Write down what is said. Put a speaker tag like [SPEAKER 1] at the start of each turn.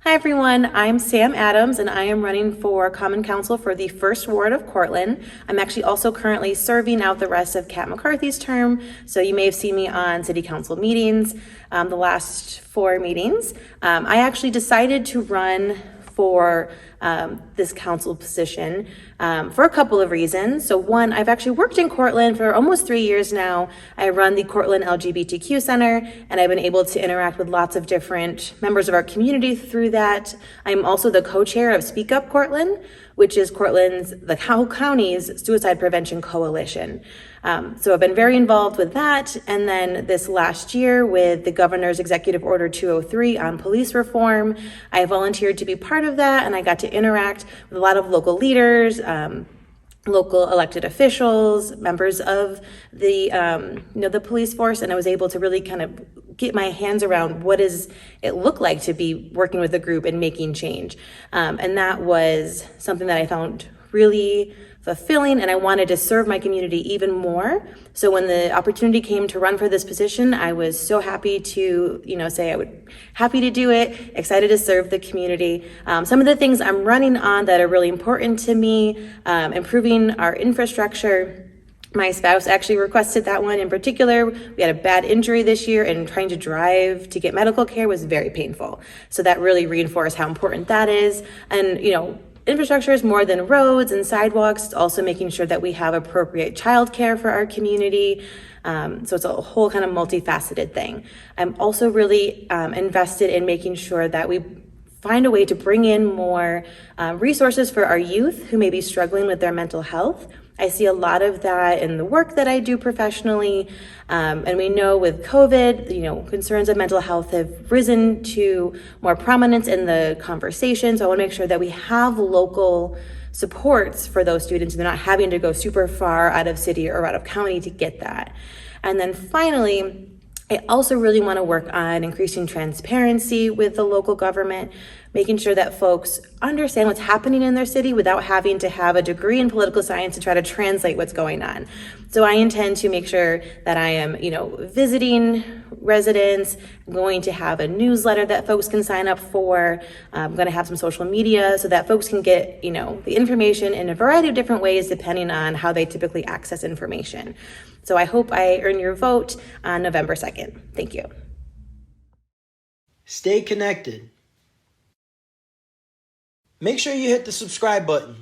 [SPEAKER 1] Hi everyone, I'm Sam Adams and I am running for Common Council for the 1st Ward of Cortland. I'm actually also currently serving out the rest of Kat McCarthy's term, so you may have seen me on City Council meetings, the last 4 meetings. I actually decided to run for this council position for a couple of reasons. So one, I've actually worked in Cortland for almost 3 years now. I run the Cortland LGBTQ Center, and I've been able to interact with lots of different members of our community through that. I'm also the co-chair of Speak Up Cortland, which is the county's suicide prevention coalition. So I've been very involved with that. And then this last year with the governor's executive order 203 on police reform, I volunteered to be part of that, and I got to interact with a lot of local leaders, local elected officials, members of the police force, and I was able to really kind of get my hands around what does it look like to be working with a group and making change. And that was something that I found really fulfilling, and I wanted to serve my community even more. So when the opportunity came to run for this position, I was so happy to, say I would happy to do it, excited to serve the community. Some of the things I'm running on that are really important to me, improving our infrastructure. My spouse actually requested that one in particular. We had a bad injury this year, and trying to drive to get medical care was very painful. So that really reinforced how important that is. And, infrastructure is more than roads and sidewalks. It's also making sure that we have appropriate childcare for our community. So it's a whole kind of multifaceted thing. I'm also really invested in making sure that we find a way to bring in more resources for our youth who may be struggling with their mental health. I see a lot of that in the work that I do professionally. And we know with COVID, concerns of mental health have risen to more prominence in the conversation. So I want to make sure that we have local supports for those students and they're not having to go super far out of city or out of county to get that. And then finally, I also really want to work on increasing transparency with the local government, making sure that folks understand what's happening in their city without having to have a degree in political science to try to translate what's going on. So I intend to make sure that I am, visiting residents. I'm going to have a newsletter that folks can sign up for. I'm going to have some social media so that folks can get, the information in a variety of different ways depending on how they typically access information. So I hope I earn your vote on November 2nd. Thank you.
[SPEAKER 2] Stay connected. Make sure you hit the subscribe button.